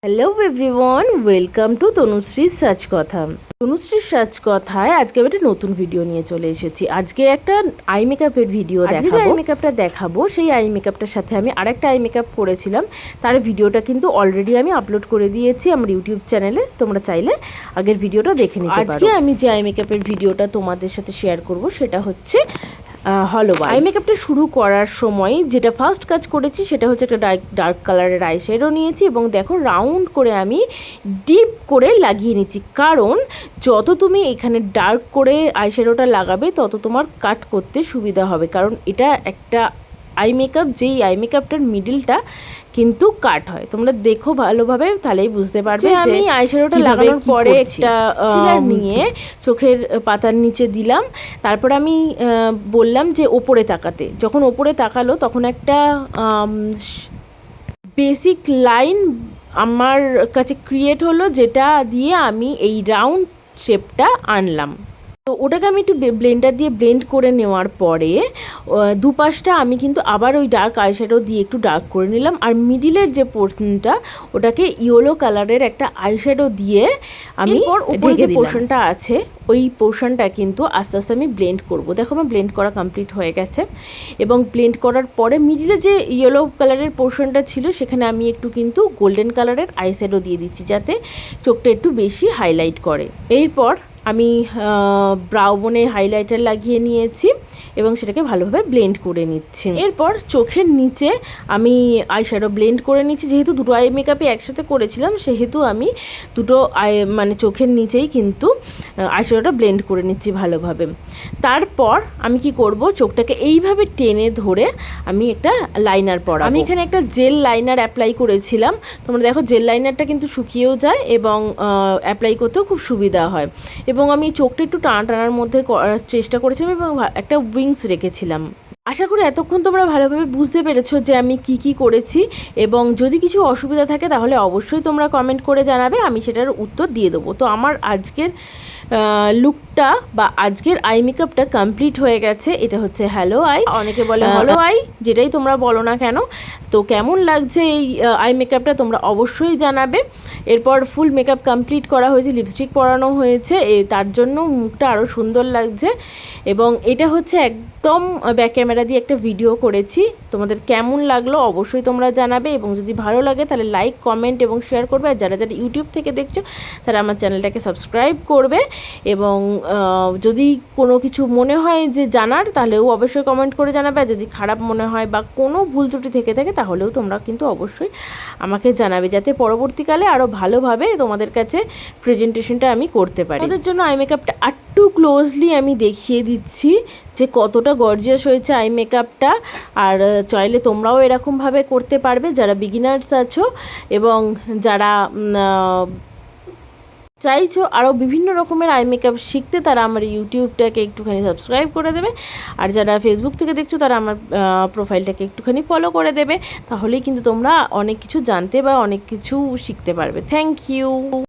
Hello everyone, welcome to Tanushree such কথা। Tanushree such কথায় আজকে আমি একটা নতুন ভিডিও নিয়ে চলে এসেছি। আজকে একটা আই মেকআপের ভিডিও দেখাবো। আই মেকআপটা দেখাবো, সেই আই মেকআপটার সাথে আমি আরেকটা আই মেকআপ করেছিলাম, তার ভিডিওটা কিন্তু অলরেডি আমি আপলোড করে দিয়েছি আমার ইউটিউব চ্যানেলে। তোমরা চাইলে আগের ভিডিওটা দেখে নিতে পারো। আজকে আমি যে আই মেকআপের ভিডিওটা তোমাদের সাথে শেয়ার করব সেটা হচ্ছে হলো আই মেকআপটা শুরু করার সময় যেটা ফার্স্ট কাজ করেছি সেটা হচ্ছে একটা ডার্ক কালারের আই শ্যাডো নিয়েছি এবং দেখো রাউন্ড করে আমি ডিপ করে লাগিয়ে নিচ্ছি, কারণ যত তুমি এখানে ডার্ক করে আই শ্যাডোটা লাগাবে তত তোমার কাট করতে সুবিধা হবে, কারণ এটা একটা আই মেকআপ, যেই আই মেকআপটার মিডলটা কিন্তু কাট হয়। তোমরা দেখো ভালোভাবে, তাহলেই বুঝতে পারবে। আমি আইশ্যাডোটা লাগানোর পরে একটা নিয়ে চোখের পাতার নিচে দিলাম, তারপর আমি বললাম যে ওপরে তাকাতে। যখন ওপরে তাকালো তখন একটা বেসিক লাইন আমার কাছে ক্রিয়েট হলো, যেটা দিয়ে আমি এই রাউন্ড শেপটা আনলাম। তো ওটাকে আমি একটু ব্লেন্ডার দিয়ে ব্লেন্ড করে নেওয়ার পরে দুপাশটা আমি কিন্তু আবার ওই ডার্ক আইশ্যাডো দিয়ে একটু ডার্ক করে নিলাম, আর মিডিলের যে পোর্শনটা ওটাকে ইয়েলো কালারের একটা আইশ্যাডো দিয়ে আমি উপরে যে পোর্শনটা আছে ওই পোর্শনটা কিন্তু আস্তে আস্তে আমি ব্লেন্ড করব। দেখো আমার ব্লেন্ড করা কমপ্লিট হয়ে গেছে, এবং ব্লেন্ড করার পরে মিডিলে যে ইয়েলো কালারের পোর্শনটা ছিল সেখানে আমি একটু কিন্তু গোল্ডেন কালারের আইশ্যাডো দিয়ে দিচ্ছি, যাতে চোখটা একটু বেশি হাইলাইট করে। এরপর আমি ব্রাউ বোনে হাইলাইটার লাগিয়ে নিয়েছি এবং সেটাকে ভালোভাবে ব্লেন্ড করে নিচ্ছি। এরপর চোখের নিচে আমি আইশ্যাডো ব্লেন্ড করে নিচ্ছি। যেহেতু দুটো আই মেকআপই একসাথে করেছিলাম সেহেতু আমি দুটো চোখের নিচেই কিন্তু আইশ্যাডোটা ব্লেন্ড করে নিচ্ছি ভালোভাবে। তারপর আমি কি করব, চোখটাকে এইভাবে টেনে ধরে আমি একটা লাইনার পরাবো। আমি এখানে একটা জেল লাইনার অ্যাপ্লাই করেছিলাম। তোমরা দেখো জেল লাইনারটা কিন্তু শুকিয়েও যায় এবং অ্যাপ্লাই করতেও খুব সুবিধা হয়। এবং আমি চোখটা একটু টানার মধ্যে করার চেষ্টা করেছিলাম এবং একটা উইংস রেখেছিলাম। আশা করি এতক্ষণ তোমরা ভালোভাবে বুঝতে পেরেছো যে আমি কি করেছি, এবং যদি কিছু অসুবিধা থাকে তাহলে অবশ্যই তোমরা কমেন্ট করে জানাবে, আমি সেটার উত্তর দিয়ে দেবো। তো আমার আজকের লুকটা বা আজকের আই মেকআপটা কমপ্লিট হয়ে গেছে। এটা হচ্ছে হ্যালো আই, অনেকে বলে হলো আই, যেটাই তোমরা বলো না কেন। তো কেমন লাগছে এই আই মেকআপটা তোমরা অবশ্যই জানাবে। এরপর ফুল মেকআপ কমপ্লিট করা হয়েছে, লিপস্টিক পরানো হয়েছে, তার জন্য মুখটা আরও সুন্দর লাগছে। এবং এটা হচ্ছে একদম ব্যাক ক্যামেরা দিয়ে একটা ভিডিও করেছি। তোমাদের কেমন লাগলো অবশ্যই তোমরা জানাবে, এবং যদি ভালো লাগে তাহলে লাইক, কমেন্ট এবং শেয়ার করবে। আর যারা যারা ইউটিউব থেকে দেখছো তারা আমার চ্যানেলটাকে সাবস্ক্রাইব করবে, এবং যদি কোনো কিছু মনে হয় যে জানার তাহলেও অবশ্যই কমেন্ট করে জানাবে। আর যদি খারাপ মনে হয় বা কোনো ভুল ত্রুটি থেকে থাকে তাহলেও তোমরা কিন্তু অবশ্যই আমাকে জানাবে, যাতে পরবর্তীকালে আরও ভালোভাবে তোমাদের কাছে প্রেজেন্টেশনটা আমি করতে পারি। তাদের জন্য আই মেকআপটা একটু ক্লোজলি আমি দেখিয়ে দিচ্ছি যে কতটা গর্জিয়াস হয়েছে আই মেকআপটা। আর চাইলে তোমরাও এরকমভাবে করতে পারবে যারা বিগিনার্স আছো, এবং যারা চাইছো আরও বিভিন্ন রকমের আই মেকআপ শিখতে তারা আমার ইউটিউবটাকে একটুখানি সাবস্ক্রাইব করে দেবে। আর যারা ফেসবুক থেকে দেখছো তারা আমার প্রোফাইলটাকে একটুখানি ফলো করে দেবে, তাহলেই কিন্তু তোমরা অনেক কিছু জানতে বা অনেক কিছু শিখতে পারবে। Thank you.